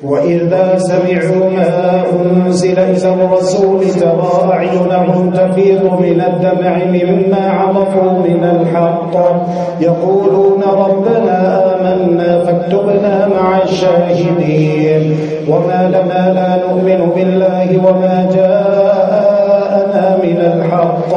وإذا سمعوا ما أنزل إلى الرسول ترى أعينهم تفيض من الدمع مما عرفوا من الحق يقولون ربنا آمنا فاكتبنا مع الشاهدين وما لنا لا نؤمن بالله وما جاءنا من الحق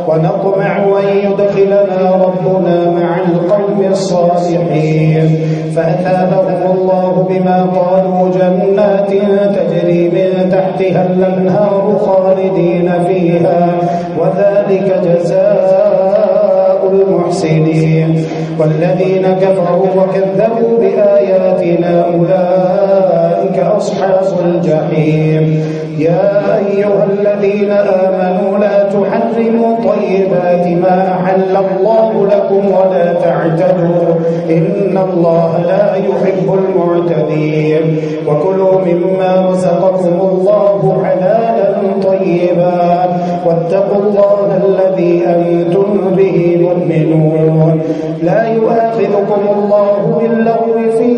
ونطمع أن يدخلنا ربنا مع القوم الصالحين فأثابهم الله بما قالوا جنات تجري من تحتها الأنهار خالدين فيها وذلك جزاء المحسنين والذين كفروا وكذبوا بآياتنا أولئك أصحاب الجحيم يا أيها الذين آمنوا لا تحرموا طيبات ما أحل الله لكم ولا تعتدوا إن الله لا يحب المعتدين وكلوا مما رزقكم الله حلالا طيبا واتقوا الله الذي أنتم به مؤمنون لا يؤاخذكم الله باللغو في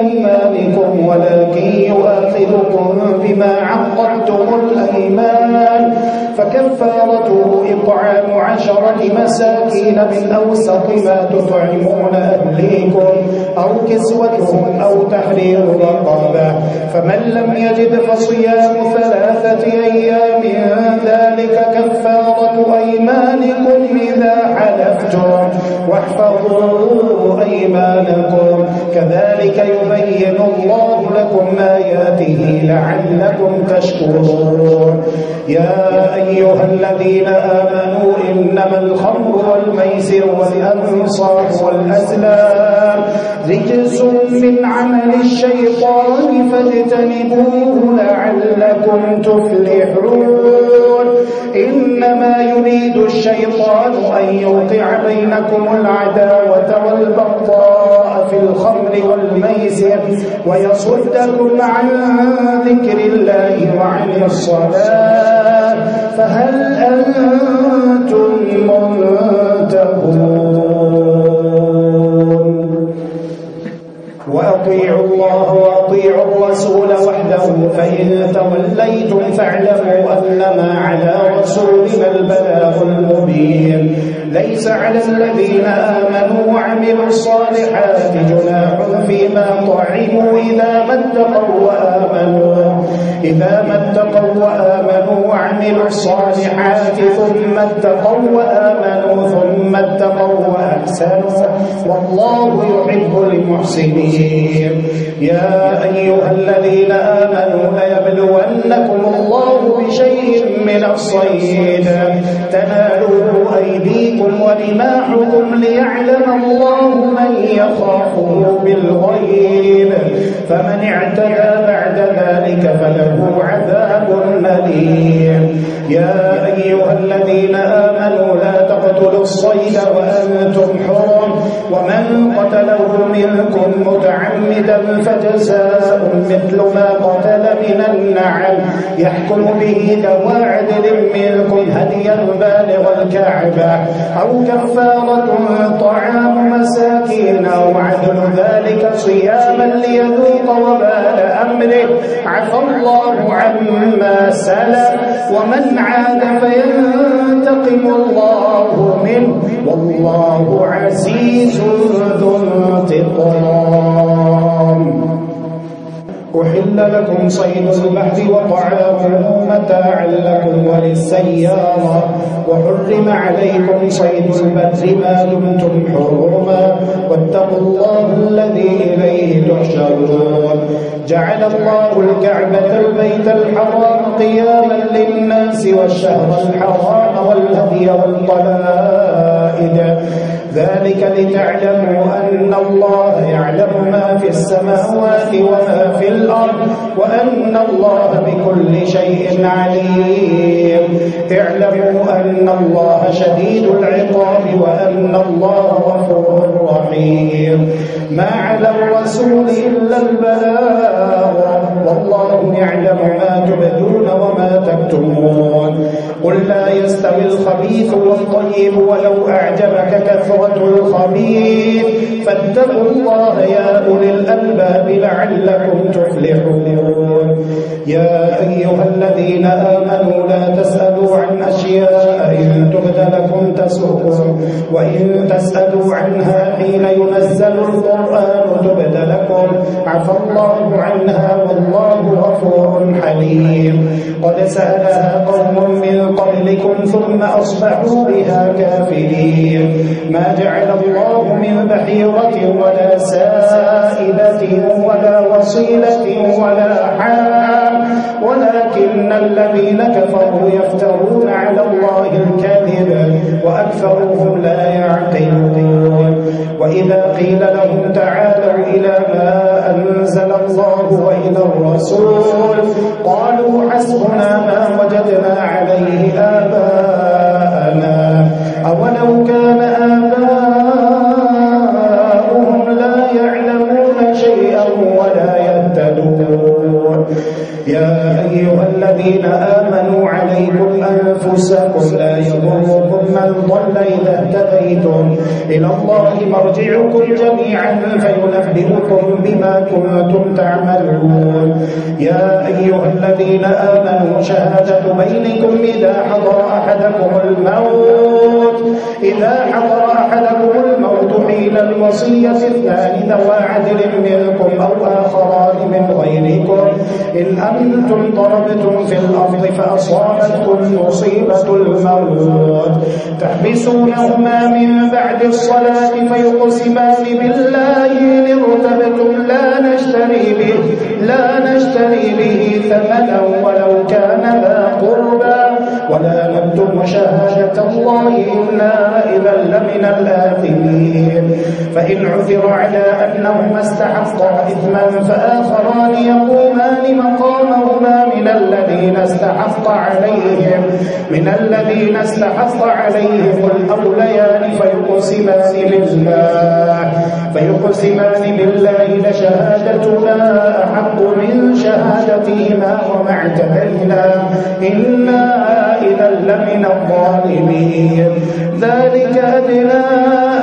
أيمانكم ولكن يؤاخذكم بما عقدتم الأيمان فكفارته إطعام 10 مساكين من أوسط ما تطعمون أهليكم أو كسوتهم أو تحرير رقبة فمن لم يجد فصيام 3 أيام ذلك كفارة أيمانكم إذا حلفتم واحفظوا أيمانكم كذلك يبين الله لكم آياته لعلكم تشكرون يا أيها الذين آمنوا إنما الخمر والميسر والأنصاب والأزلام رجس من عمل الشيطان فاجتنبوه لعلكم تفلحون إنما يريد الشيطان أن يوقع بينكم العداوة والبغضاء في الخمر والميسر ويصدكم عن ذكر الله وعن الصلاة فهل أنتم منتهون وأطيعوا الله وأطيعوا الرسول وحده فإن توليتم فاعلموا أنما على رسولنا البلاغ المبين ليس على الذين آمنوا وعملوا الصالحات جناح فيما طعموا إذا ما اتقوا وآمنوا وعملوا الصالحات ثم اتقوا وآمنوا ثم اتقوا وأحسنوا والله يحب المحسنين يا أيها الذين آمنوا ليبلونكم الله بشيء من الصيد تناله أيديكم ورماحكم ليعلم الله من يخافه بالغيب فمن اعتدى بعد ذلك فله عذاب أليم يا أيها الذين آمنوا لا تقتلوا الصيد وأنتم حرم ومن قتله منكم متعمدا فجزاء مثل ما قتل من النعم يحكم به ذو عدل منكم هديا بالغ الكعبة أو كفارة طعام مساكين أو عدل ذلك صياما ليذوق وبال أمره عفى الله عما سلف ومن عاد فينتقم الله منه والله عزيز ذو انتقام أحل لكم صيد البحر وطعامه متاعا لكم وللسيارة وحرم عليكم صيد البر ما دمتم حرما واتقوا الله الذي إليه تحشرون جعل الله الكعبة البيت الحرام قياما للناس والشهر الحرام والهدي والقلائد ذلك لتعلموا أن الله يعلم ما في السماوات وما في الأرض وأن الله بكل شيء عليم اعلموا أن الله شديد العقاب وأن الله غفور رحيم ما على الرسول إلا البلاغ والله يعلم ما تبدون وما تكتمون قل لا يستوي الخبيث والطيب ولو أعجبك كثرة الخبيث فاتقوا الله يا أولي الألباب لعلكم تفلحون يا أيها الذين آمنوا لا تسألوا عن أشياء إن تبد لكم تسؤكم وإن تسألوا عنها حين ينزل القرآن تبد لكم عفى الله عنها والله غفور حليم قد سألها قوم من قبلكم ثم أصبحوا بها كافرين ما جعل الله من بحيرة ولا سائبة ولا وصيلة ولا حام ولكن الذين كفروا يفترون على الله الكذب وأكثرهم لا يعقلون وإذا قيل لهم تعالوا إلى ما أنزل الله وإلى الرسول قالوا حسبنا ما وجدنا عليه آباءنا أولو كان آباؤهم لا يعلمون شيئا ولا يهتدون يا أيها الذين آمنوا عليكم أنفسكم لا يضركم من ضل إذا اهتديتم إلى الله مرجعكم جميعا فينبئكم بما كنتم تعملون يا أيها الذين آمنوا شهادة بينكم إذا حضر أحدكم الموت حين الوصية اثنان ذوى عدل منكم أو آخران من غيركم إن أنتم ضربتم في الأرض فأصابتكم مصيبة الموت تحبسونهما من بعد الصلاة فيقسمان بالله إن ارتبتم لا نشتري به ثمنا ولو كان ذا قربى ولا نكتم شهادة الله إنا إذا لمن الآثمين فإن عثر على أنهما استحقا إثما فآخران يقومان مقامهما من الذين استحق عليهم الأوليان فيقسمان بالله لشهادتنا أحق من شهادتهما وما اعتدينا إنا إذا لمن الظالمين ذلك أدنى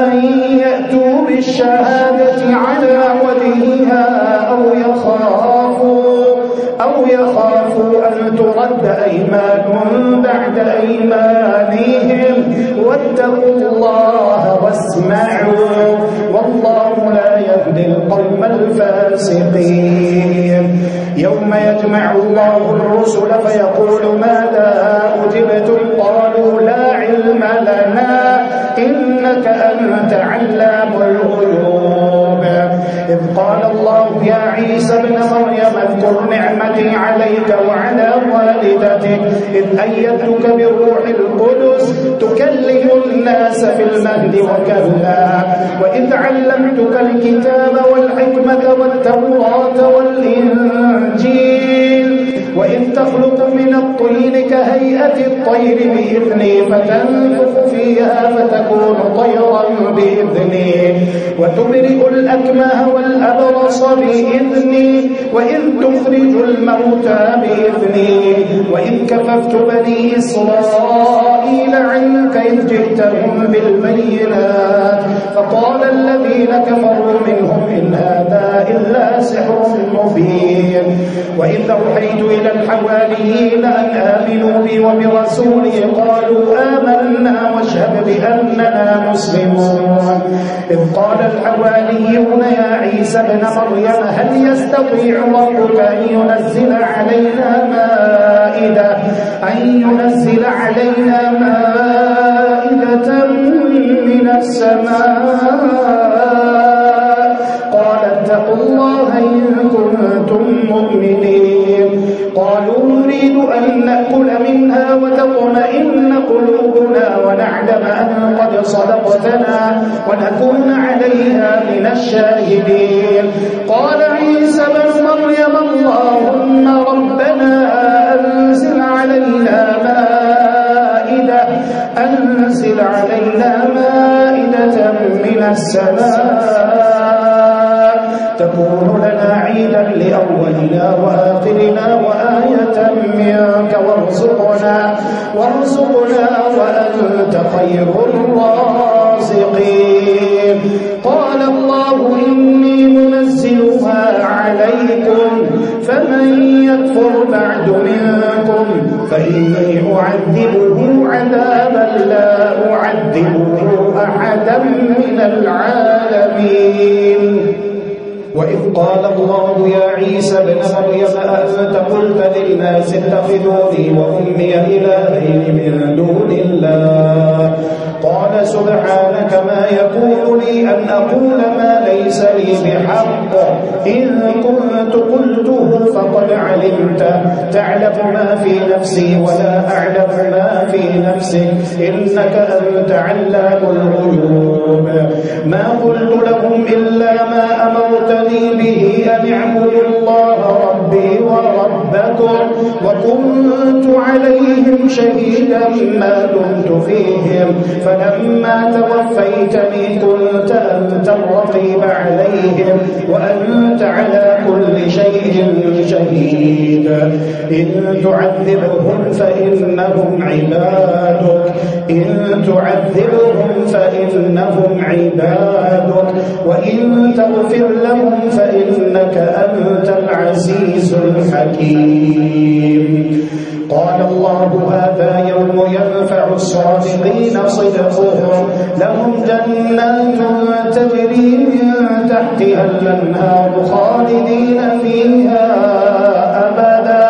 أن يأتوا بالشهادة على وجهها أو يخافوا أن ترد أيمان بعد أيمانهم واتقوا الله واسمعوا والله لا يهدي القوم الفاسقين يوم يجمع الله الرسل فيقول ماذا أجبتم قالوا لا علم لنا إنك أنت علام الغيوب إذ قال الله يا عيسى ابن مريم اذكر نعمتي عليك وعلى والدتك إذ أيدتك بالروح القدس تكلم الناس في المهد وكهلا وإذ علمتك الكتاب والحكمة والتوراة والإنجيل وإذ تخلق من الطين كهيئة الطير بإذني فتنفخ فيها فتكون طيرا بإذني وتبرئ الأكمه والأبرص بإذني وإذ تخرج الموتى بإذني وإذ كففت بني إسرائيل عنك إذ جئتهم بالبينات فقال الذين كفروا منهم إن هذا إلا سحر مبين وإذ أوحيت إلى الحواريين أن آمنوا بي وبرسولي قالوا آمنا واشهد بأننا مسلمون إذ قال الحواريون يا عيسى ابن مريم هل يستطيع ربك أن ينزل علينا مائدة من السماء قال اتقوا الله إن كنتم مؤمنين قالوا نريد أن نأكل منها وتطمئن قلوبنا ونعلم أن قد صدقتنا ونكون عليها من الشاهدين قال عيسى بن مريم اللهم ربنا أنزل علينا مائدة من السماء تكون لنا عيدا لأولنا وآخرنا وآية منك وارزقنا وأنت خير الرازقين. قال الله إني منزلها عليكم فمن يكفر بعد منكم فإني أعذبه عذابا لا أعذبه أحدا من العالمين. وإذ قال الله يا عيسى ابن مريم أأنت قلت للناس اتخذوني وأمي إلهين من دون الله قال سبحانك ما يكون لي أن أقول ما ليس لي بحق إن كنت قلته فقد علمته تعلم ما في نفسي ولا أعلم ما في نفسك إنك أنت علام الغيوب. ما قلت لهم إلا ما أمرتني به أن اعبدوا الله ربي وربكم وكنت عليهم شهيدا ما دمت فيهم فلما توفيتني كنت أنت الرقيب عليهم وأنت على كل شيء شهيد. إن تعذبهم فإنهم عبادك وإن تغفر لهم فإنك أنت العزيز الحكيم. قال الله هذا يوم ينفع الصادقين صدقهم لهم جنات تجري من تحتها الأنهار خالدين فيها أبدا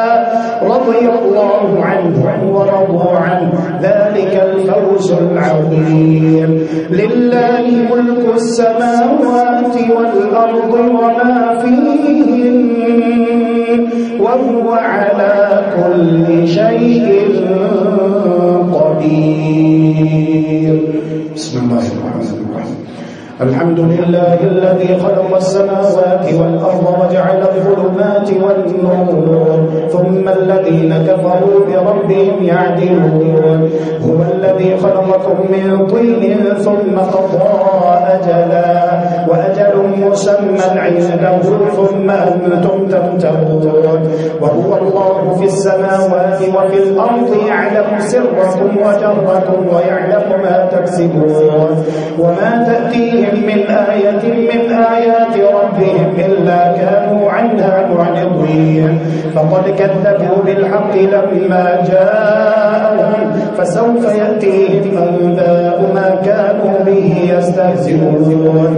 رضي الله عنهم ورضوا عنه ذلك الفوز العظيم. لله ملك السماوات والأرض وما فيهن وهو على كل شيء قدير. بسم الله الرحمن الرحيم. الحمد لله الذي خلق السماوات والأرض وجعل الظلمات والنور ثم الذين كفروا بربهم يعدلون. هو الذي خلقكم من طين ثم قضى أجلا وأجل مسمى عنده ثم أنتم تمترون. وهو الله في السماوات وفي الأرض يعلم سركم وجهركم ويعلم ما تكسبون وما تأتيهم من آية من آيات ربهم إلا كانوا عنها معرضين. فقد كذبوا بالحق لما جاءهم فسوف يأتيهم أنباء ما كانوا به يستهزئون.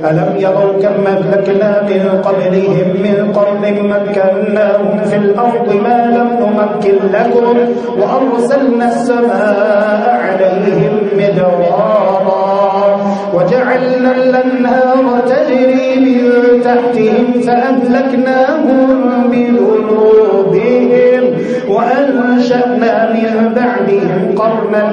ألم يروا كم أهلكنا من قبلهم من قرن مكناهم في الأرض ما لم نمكن لكم وأرسلنا السماء عليهم مدرارا وجعلنا الأنهار تجري من تحتهم فأهلكناهم بذنوبهم وأنشأنا من بعدهم قرنا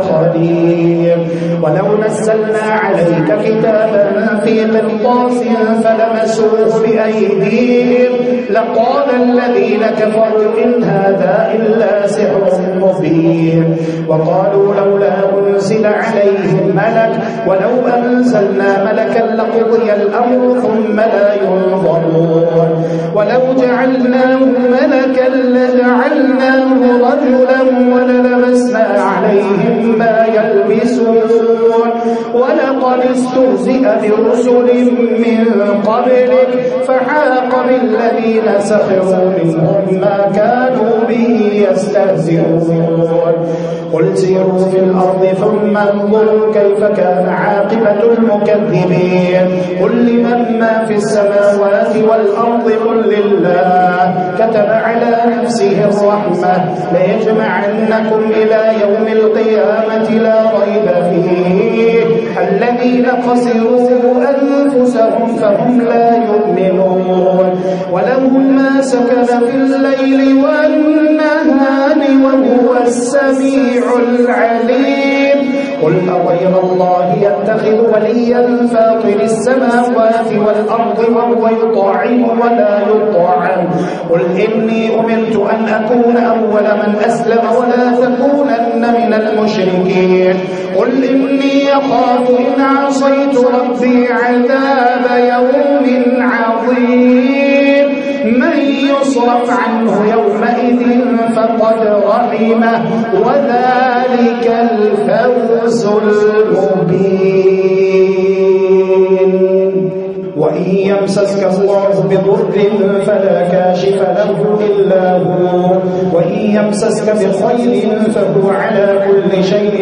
آخرين. ولو نزلنا عليك كتابا في قرطاس فلمسوه بأيديهم لقال الذين كفروا إن هذا إلا سحر مبين. وقالوا لولا أنزل عليهم ملك ولو أنزلنا ملكا لقضي الأمر ثم لا ينظرون. ولو جعلناه ملكا لجعلناه رجلا وللبسنا عليهم ما يلبسون. ولقد استهزئ برسل من قبلك فحاق بالذين سخروا منهم ما كانوا به يستهزئون. قل سيروا في الأرض ثم انظروا كيف كان عاقبة المكذبين. قل لمن ما في السماوات والأرض قل لله كتب على نفسه الرحمة ليجمعنكم إلى يوم القيامة لا ريب فيه الذين خسروا أنفسهم فهم لا يؤمنون. وله ما سكن في الليل والنهار وهو السميع العليم. قل أغير الله يتخذ وليا فاطر السماوات والأرض وهو يطعم ولا يطعم. قل إني أمرت أن أكون أول من أسلم ولا تكونن من المشركين. قل إني أخاف إن عصيت ربي عذاب يوم عظيم. يصرف عنه يومئذ فقد رحمه وذلك الفوز المبين. وإن يمسسك الله بضر فلا كاشف له إلا هو وإن يمسسك بخير فهو على كل شيء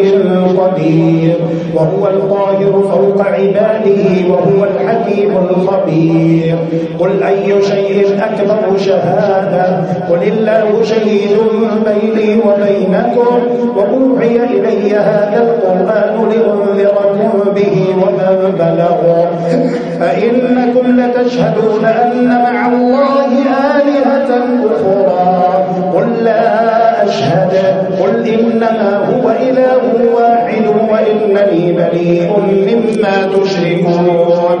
قدير وهو القاهر فوق عباده وهو الحكيم الخبير. قل أي شيء أكبر شهادة قل الله شهيد بيني وبينكم وأوحي إلي هذا القرآن لأنذركم به ومن بلغ أئنكم لتشهدون أن مع الله آلهة أخرى قل لا أشهد قل إنما هو إله واحد وإنني بريء مما تشركون.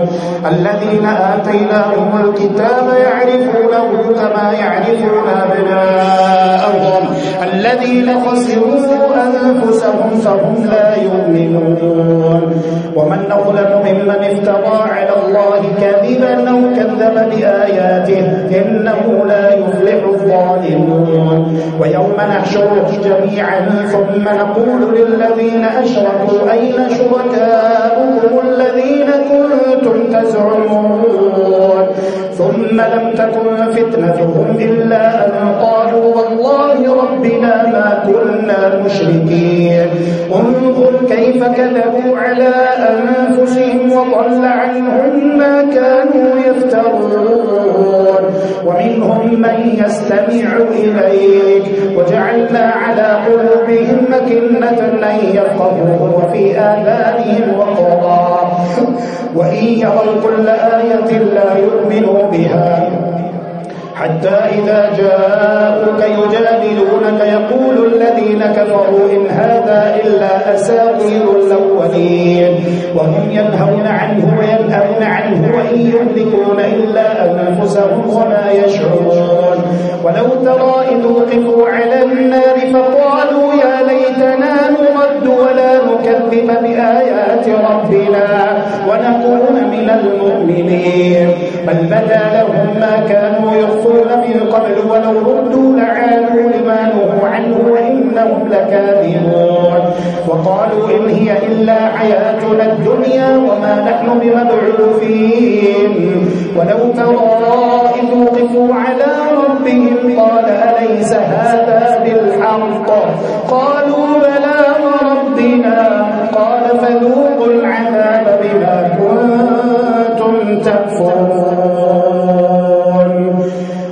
الذين آتيناهم الكتاب يعرفونه كما يعرفون أبناءهم الذين خسروا أنفسهم فهم لا يؤمنون. ومن أظلم ممن افترى على الله كذبا أو كذب بآياته إنه لا يفلح الظالمون. ويوم نحشرهم جميعا ثم نقول للذين أشركوا أين شركاؤكم الذين كنتم تزعمون ثم لم تكن فتنتهم إلا أن قالوا والله ربنا ما كنا مشركين. انظر كيف كذبوا على أنفسهم وضل عنهم ما كانوا يفترون. ومنهم من يستمع إليك وجعلنا على قلوبهم مكنة أن يفقهوا وفي آذانهم وقرا وإن يروا كل آية لا يؤمنوا بها حتى إذا جاءوك يجادلونك يقول الذين كفروا إن هذا إلا أساطير الأولين وهم ينهون عنه وينأون عنه وإن يهلكون إلا أنفسهم وما يشعرون. ولو ترى إذ وقفوا على النار فقالوا يا ليتنا نرد ولا نكذب بآيات ربنا ونكون من المؤمنين بل بدا لهم ما كانوا يخفون من قبل ولو ردوا لعادوا لما نهوا عنه وإنهم لكاذبون. وقالوا إن هي إلا حياتنا الدنيا وما نحن بمبعوثين. ولو ترى إذ وقفوا على ربهم قال أليس هذا بالحق قالوا بلى وربنا قال فذوقوا العذاب بما كنتم تكفرون.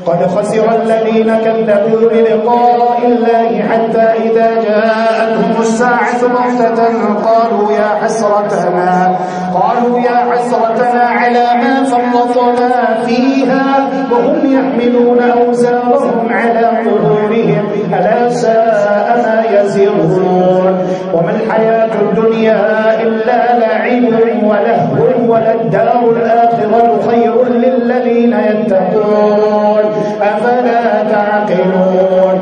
قد خسر الذين كذبوا بلقاء الله حتى إذا جاءتهم الساعة بغتة قالوا يا حسرتنا على ما فرطنا فيها وهم يحملون أوزارهم على ظهورهم ألا ساء ما يزرون. وما الحياة الدنيا إلا لعب ولهو وللدار الآخرة خير للذين يتقون أفلا تعقلون.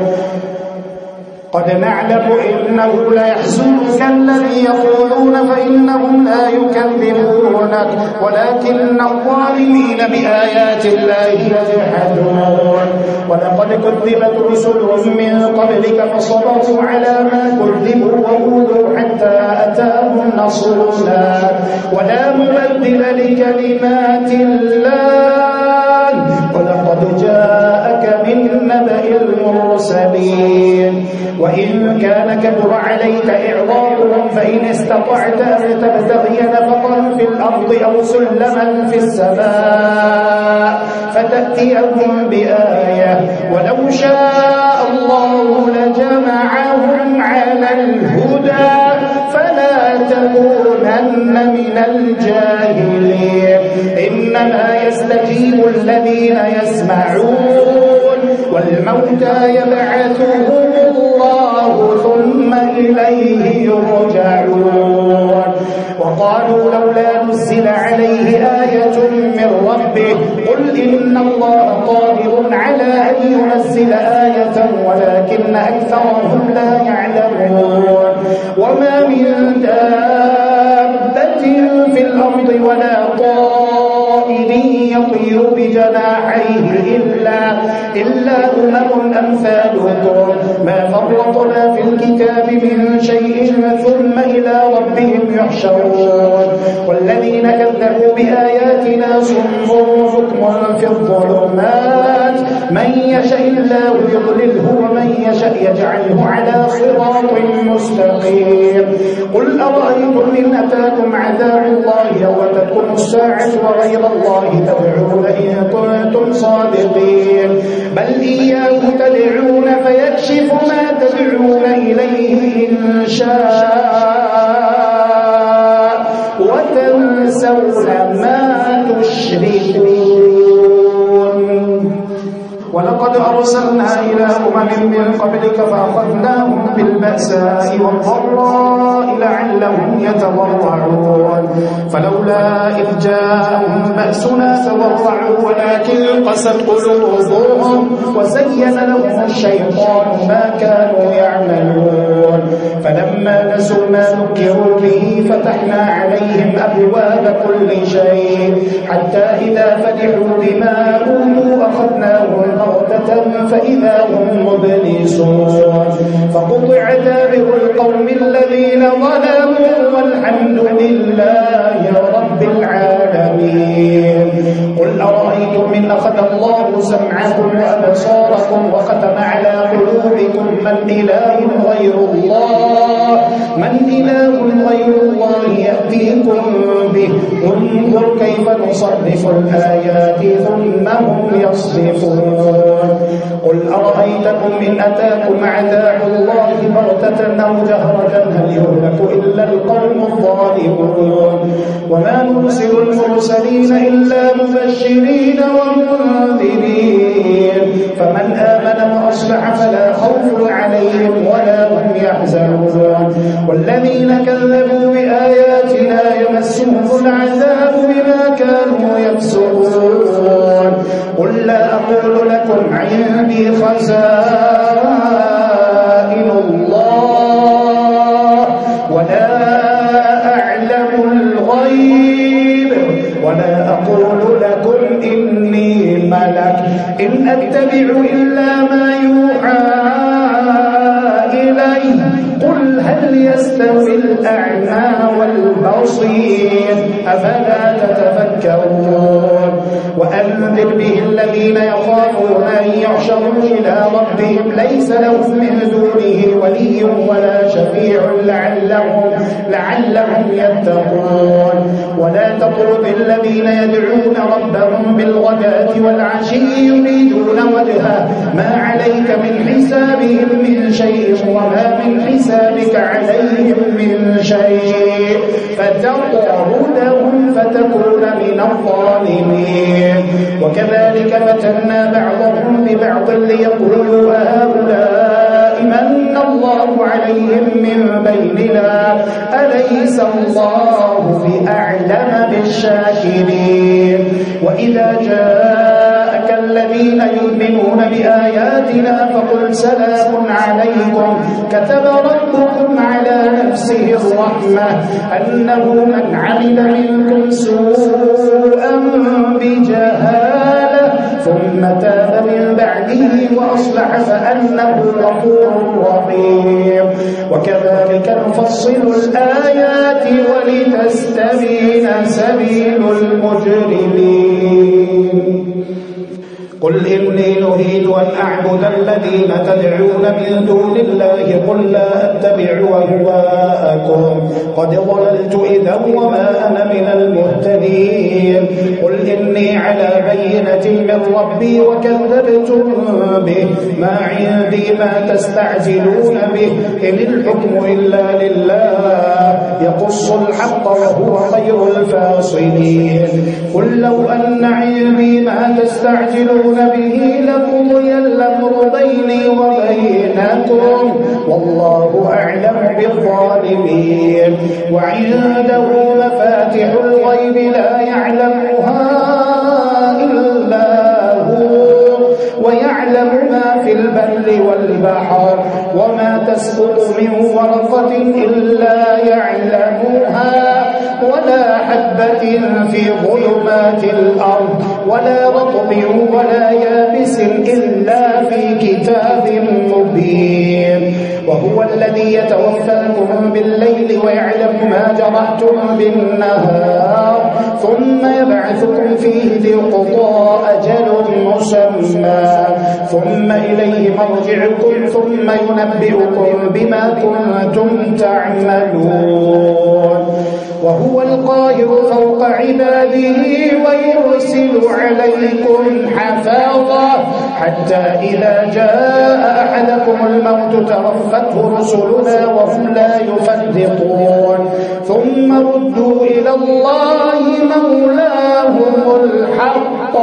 قد نعلم إنه ليحزنك الذي يقولون فإنهم لا يكذبونك ولكن الظالمين بآيات الله يجحدون. ولقد كذبت رسل من قبلك فصبروا على ما كذبوا وأوذوا حتى أتاهم نصرنا ولا مبدل لكلمات الله ولقد جاءك من نبأ المرسلين. وإن كان كبر عليك إعراضهم فإن استطعت أن تبتغي نفقا في الأرض أو سلما في السماء فتأتيهم بآية ولو شاء الله لجمعهم على الهدى فلا تكونن من الجاهلين. إنما يستجيب الذين يسمعون والموتى يبعثهم الله ثم إليه يرجعون. وقالوا لولا نزل عليه آية من ربه قل إن الله قادر على أن ينزل آية ولكن أكثرهم لا يعلمون. وما من دابة في الأرض ولا طائر يطير بجناحيه إلا أمثالكم ما فرطنا في الكتاب من شيء ثم إلى ربهم يحشرون والذين كذبوا بآياتنا صم بكم في الظلمات من يشاء الله يضلله ومن يشاء يجعله على صراط مستقيم قل أرأيتم إن أتاكم عذاب الله يوم تقوم الساعة وغير الله تدعون إن كنتم صادقين بل إياه تدعون فيكشف ما تدعون إليه إن شاء وتنسون ما تشركون ولقد أرسلنا إلى من قبلك فأخذناهم بالبأساء والضراء لعلهم يتضرعون فلولا إذ جاءهم بأسنا تضرعوا ولكن قست قلوبهم وزين لهم الشيطان ما كانوا يعملون فلما نسوا ما ذكروا به فتحنا عليهم أبواب كل شيء حتى إذا فتحوا بما أوتوا أخذناهم بغتة فإذا هم مبلسون فقطع دابر القوم الذين ظلموا والحمد لله رب العالمين قل أرأيتم إن أخذ الله سمعكم وأبصاركم وختم على قلوبكم من إله غير الله يأتيكم به انظر كيف نصرف الآيات ثم هم يصرفون قل أرأيتكم إن أتاكم عذاب الله بغتة أو جهرة هل يهلك إلا القوم الظالمون وما نرسل المرسلين إلا مبشرين ومنذرين فمن آمن وأصلح فلا خوف عليهم ولا هم يحزنون والذين كذبوا بآياتنا يمسهم العذاب بما كانوا يفسقون قل لا أقول لكم عندي خزائن الله ولا أعلم الغيب ولا أقول لكم إني ملك إن أتبع إلا ما يوحى إلي قل هل يستوي الأعمى والبصير أفلا تتفكرون وأنذر به الذين يخافون أن يحشروا إلى ربهم ليس لهم من دونه ولي ولا شفيع لعلهم يتقون ولا تطرد الذين يدعون ربهم بالغداة والعشي يريدون وجهه ما عليك من حسابهم من شيء وما من حسابك عليهم من شيء فتطردهم فتكون من الظالمين وكذلك فتنا بعضهم ببعض ليقولوا هؤلاء من الله عليهم من بيننا أليس الله بأعلم بالشاكرين وإذا جاءك الذين يؤمنون بآياتنا فقل سلام عليكم كتب ربكم على نفسه الرحمة أنه من عمل منكم سوءا بجهالة ثم تاب من بعده وأصلح فأنه غفور رحيم وكذلك نفصل الآيات ولتستبين سبيل المجرمين قل إني نريد أن أعبد الذين تدعون من دون الله قل لا أتبع أهواءكم قد ضللت إذا وما أنا من المهتدين قل إني على بينة من ربي وكذبتم به ما عندي ما تستعجلون به إن الحكم إلا لله يقص الحق وهو خير الفاصلين قل لو أن عندي ما تستعجلون به لقضي الأمر بيني وبينكم والله أعلم بالظالمين وعنده مفاتح الغيب لا يعلمها إلا هو ويعلم ما في البر والبحر وما تسقط من ورقة إلا يعلمها ولا حبة في ظلمات الأرض ولا رطب ولا يابس إلا في كتاب مبين. وهو الذي يتوفاكم بالليل ويعلم ما جرحتم بالنهار ثم يبعثكم فيه ليقضى أجل مسمى ثم إليه مرجعكم ثم ينبئكم بما كنتم تعملون. وهو القاهر فوق عباده ويرسل عليكم حفاظا حتى إذا جاء أحدكم الموت توفته رسلنا وهم لا يفرطون ثم ردوا إلى الله مولاهم الحق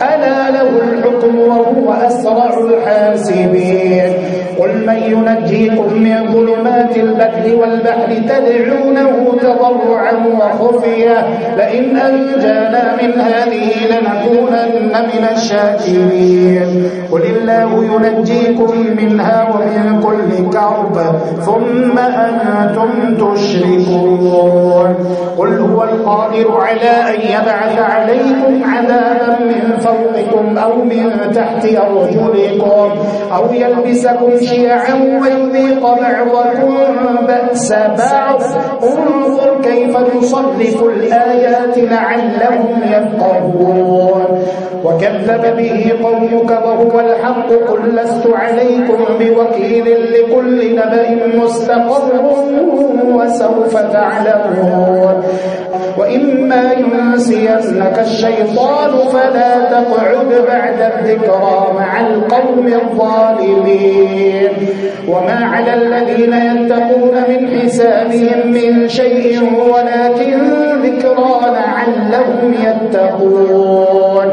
ألا له الحكم وهو أسرع الحاسبين. قل من ينجيكم من ظلمات البر والبحر تدعونه تضرعا وخفيا لئن أنجانا من هذه لنكونن من الشاكرين. قل الله ينجيكم منها ومن كل كرب ثم أنتم تشركون. قل هو القادر على أن يبعث عليكم عذابا من فوقكم أو من تحت أرجلكم أو يلبسكم شيعا ويذيق بعضكم بأس بعض انظر كيف نصرف الآيات لعلهم يفقهون. وكذب به قومك وهو الحق قل لست عليكم بوكيل لكل نبأ مستقر وسوف تعلمون. وإما ينسينك الشيطان فلا تقعد بعد الذكرى مع القوم الظالمين. وما على الذين يتقون من حسابهم من شيء ولكن ذكرى لعلهم يتقون.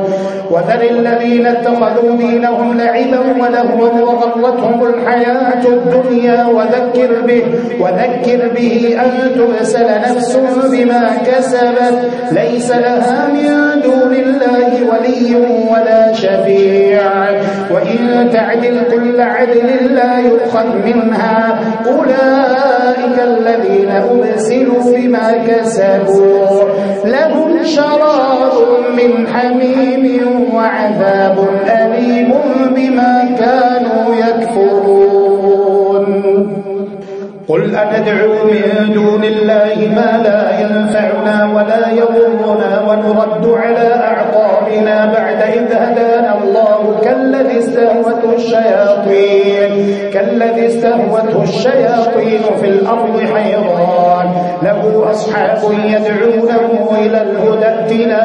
وذر الذين اتخذوا دينهم لعبا ولهوا وغرتهم الحياة الدنيا وذكر به أن تبسل نفس بما كسبت ليس لها من دون الله ولي ولا شفيع وإن تعدل كل عدل لا يؤخذ منها أولئك الذين أبسلوا بما كسبوا لهم شراب من حميم وعذاب أليم بما كانوا يكفرون. قل أندعو من دون الله ما لا ينفعنا ولا يضرنا ونرد على أعقابنا بعد إذ هدانا الله كالذي استهوته الشياطين في الأرض حيران له أصحاب يدعونه إلى الهدى ائتنا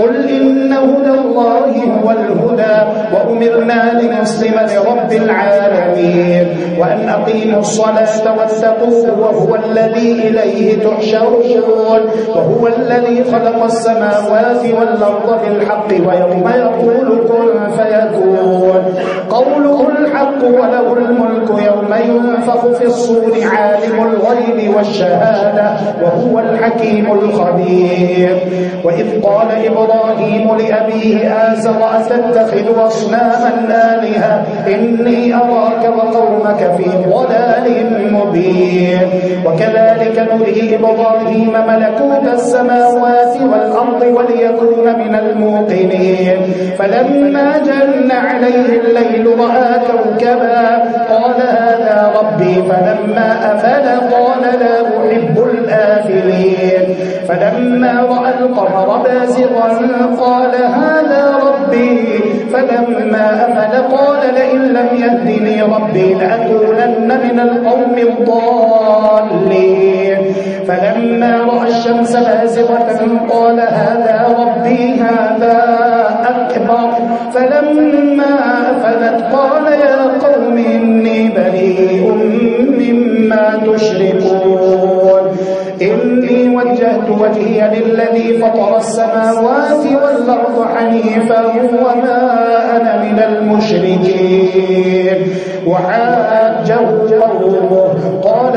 قل إن هدى الله هو الهدى وأمرنا لنسلم لرب العالمين وأن أقيموا الصلاة واتقوه وهو الذي إليه تحشرون وهو الذي خلق السماوات والأرض بالحق ويوم يقول كن فيكون قوله الحق وله الملك يوم ينفخ في الصور عالم الغيب والشهادة وهو الحكيم الخبير. وإذ قال إبراهيم لأبيه آزر أتتخذ أصناما آلهة إني أراك وقومك في ضلال مبين. وكذلك نري إبراهيم ملكوت السماوات والأرض وليكون من الموقنين فلما جن عليه الليل رأى كوكبا قال هذا ربي فلما أفل قال لا أحب الآفلين فلما رأى القمر بازغا قال هذا ربي فلما أفل قال لئن لم يهدني ربي لأكونن من القوم الضالين فلما رأى الشمس بازغة قال هذا ربي هذا أكبر فلما أفلت قال يا قوم إني بريء مما تشركون إني وجهت وجهي للذي فطر السماوات والأرض حنيفا وما أنا من المشركين وحاجه قومه قال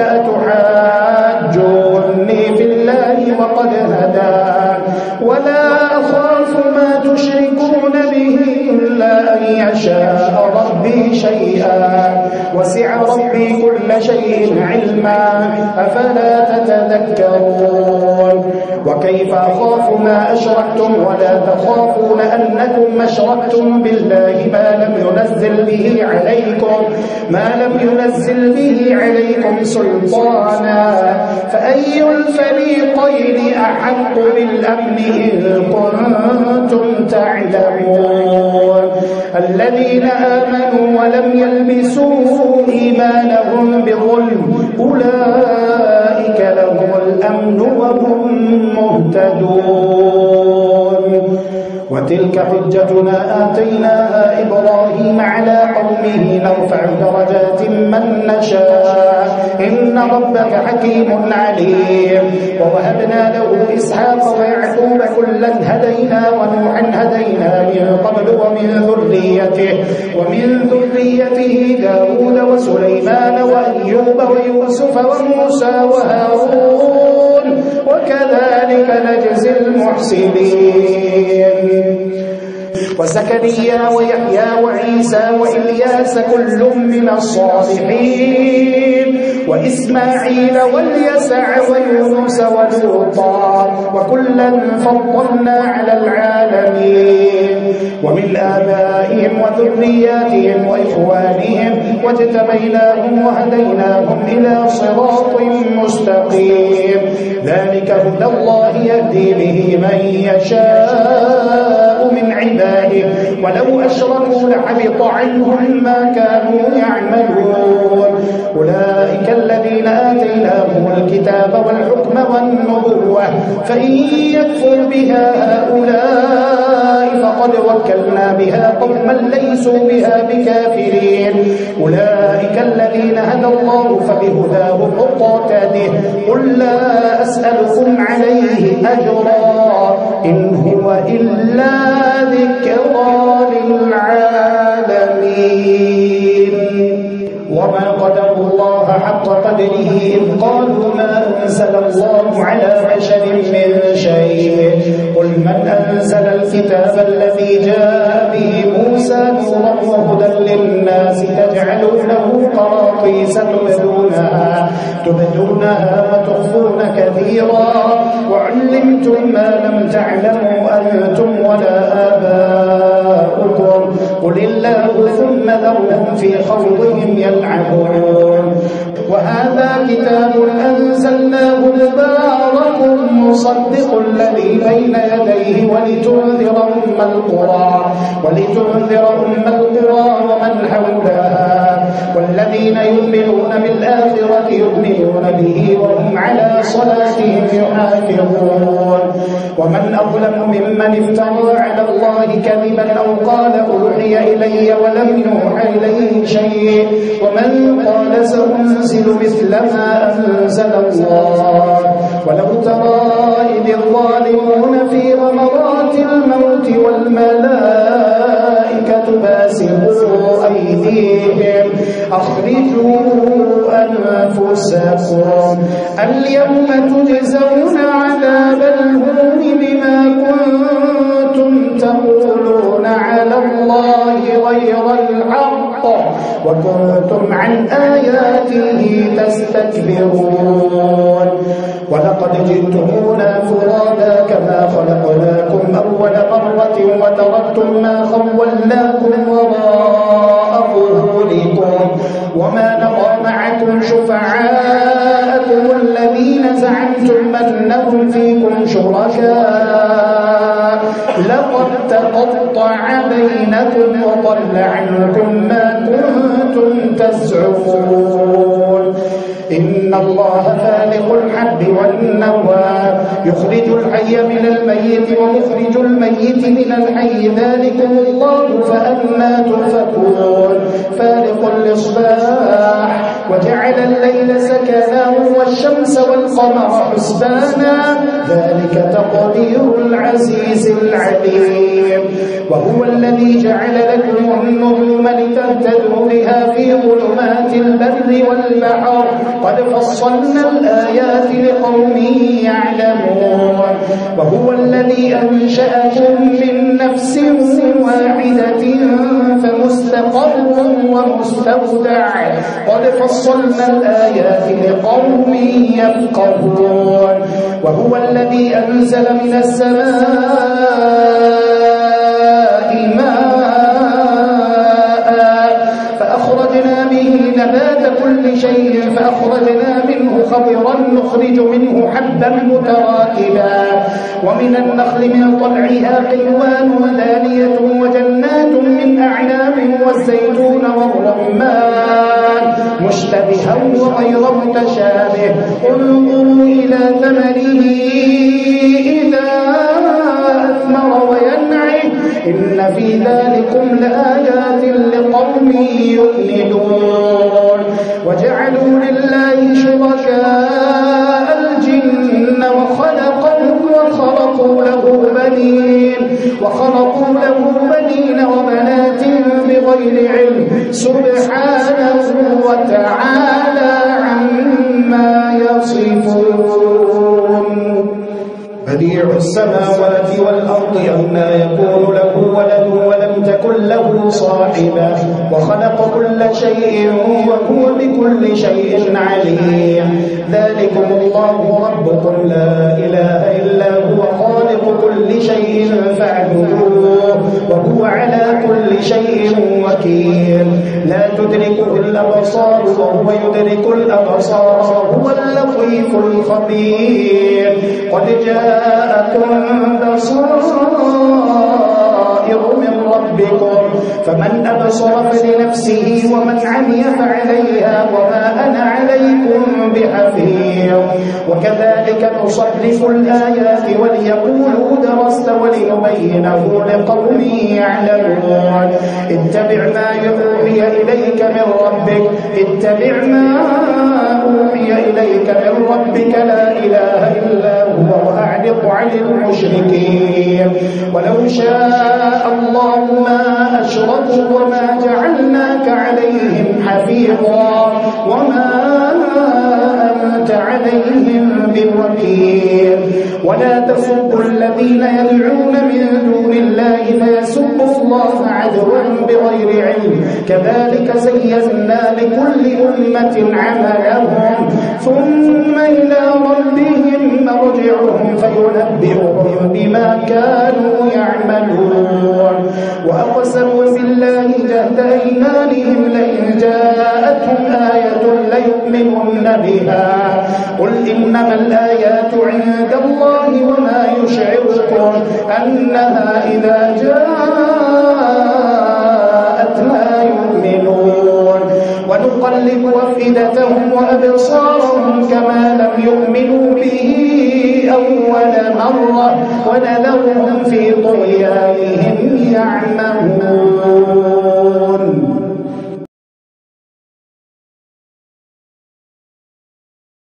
أتحاجوني في الله وقد هدان ولا أخاف أخاف ما تشركون به إلا أن يشاء ربي شيئا وسع ربي كل شيء علما أفلا تتذكرون وكيف أخاف ما أشركتم ولا تخافون أنكم أشركتم بالله ما لم ينزل به عليكم سلطانا فأي الفريقين أحق بالأمن إن كنتم تعلمون الذين آمنوا ولم يلبسوا إيمانهم بظلم أولئك لهم الأمن وهم مهتدون وتلك حجتنا آتيناها إبراهيم على قومه نرفع درجات من نشاء إن ربك حكيم عليم ووهبنا له إسحاق ويعقوب كلا هدينا ونوحا هدينا من قبل ومن ذريته داود وسليمان وأيوب ويوسف وموسى وهارون وكذلك نجزي المحسنين وزكريا ويحيى وعيسى وإلياس كل من الصالحين وإسماعيل واليسع ويونس ولوطا وكلا فضلنا على العالمين ومن آبائهم وذرياتهم وإخوانهم واجتبيناهم وهديناهم إلى صراط مستقيم ذلك هدى الله يهدي به من يشاء من عباده ولو أشركوا لحبط عنهم ما كانوا يعملون أولئك الذين آتيناهم الكتاب والحكم والنبوة فإن يكفر بها هؤلاء فقد وكلنا بها قوما ليسوا بها بكافرين أولئك الذين هدى الله فبهداه مقتده قل لا أسألكم عليه أجرا إن هو إلا ذكرى للعالمين وما قدروا الله حق قدره إذ قالوا ما أنزل الله على بشر من شيء قل من أنزل الكتاب الذي جاء به موسى نورا وهدى للناس تجعلونه قراطيس تبدونها وتخفون كثيرا وعلمتم ما لم تعلموا أنتم ولا آباؤكم قل الله ثم ذرهم في خوضهم يلعبون وهذا كتاب أنزلناه مبارك مصدق الذي بين يديه ولتنذر أم القرى ومن حولها والذين يؤمنون بالآخرة يؤمنون به وهم على صلاتهم يحافظون ومن أظلم ممن افترى على الله كذبا أو قال أوحي إلي ولم يوحى إليه شيء ومن قال سأنزل مثل ما أنزل الله ولو ترى إذ الظالمون في غمرات الموت والملائكة باسطوا أيديهم أخرجوا أنفسكم اليوم تجزون عذاب الهون بما كنتم تقولون على الله غير الحق وكنتم عن آياته تستكبرون ولقد جئتمونا فرادا كما خلقناكم أول مرة وتركتم ما خولناكم وراء ظهوركم وما نرى معكم شفعاءكم الذين زعمتم أنهم فيكم شركاء لقد تقطع بينكم وضل عنكم ما كنتم تزعمون إن الله فالق الحب والنوى يخرج الحي من الميت ومخرج الميت من الحي ذلكم الله فأنا تؤفكون فالق الإصباح وجعل الليل سكنا والشمس والقمر حسبانا ذلك تقدير العزيز العليم وهو الذي جعل لكم النجوم لتهتدوا بها في ظلمات البر والبحر قد فصلنا الآيات لقوم يعلمون وهو الذي أنشأكم من نفس واحدة فمستقر ومستودع قد فصلنا الآيات لقوم يفقهون وهو الذي أنزل من السماء ماء فأخرجنا به نبات كل شيء فأخرجنا منه خضرا نخرج منه حبا متراكبا ومن النخل من طلعها قنوان ودانية وجنات من أعناب والزيتون والرمان مشتبها وغير متشابه انظروا إلى ثمره إذا أثمر وينعه إن في ذلكم لآيات لقوم يؤمنون وجعلوا لله شركاء الجن وخلقوا له بنين وبنات بغير علم سبحانه وتعالى عما يصفون بديع السماوات والأرض أنى يكون له ولد ولم تكن له صاحبة وخلق كل شيء وهو بكل شيء عليم ذلكم الله ربكم لا إله إلا هو خالق كل شيء فاعبدوه وهو على كل شيء وكيل لا تدركه الأبصار وهو يدرك الأبصار وهو اللطيف الخبير قد جاءكم بصائر من ربكم فمن أبصر فلنفسه ومن عمي فعليها وما أنا عليكم بحفيظ وكذلك نصرف الآيات وليقولوا درست ولنبينه لقوم يعلمون اتبع ما يوحي إليك من ربك اتبع ما أوحي إليك من ربك لا إله إلا هو وأعرض عن المشركين ولو شاء الله ما أشركوا وما جعلناك عليهم حفيظا وما أنت عليهم بوكيل ولا تسبوا الذين يدعون من دون الله فيسبوا الله عدوا بغير علم كذلك زينا لكل أمة عملهم ثم إلى ربهم مرجعهم فينبئهم بما كانوا يعملون وأقسموا بالله جهد أيمانهم لئن جاءتهم آية ليؤمنن بها قل إنما الآيات عند الله وما يشعركم أنها إذا جاءت لا يؤمنون ونقلب أفئدتهم وأبصارهم كما لم يؤمنوا به أول مرة ونذرهم في طغيانهم يعمهون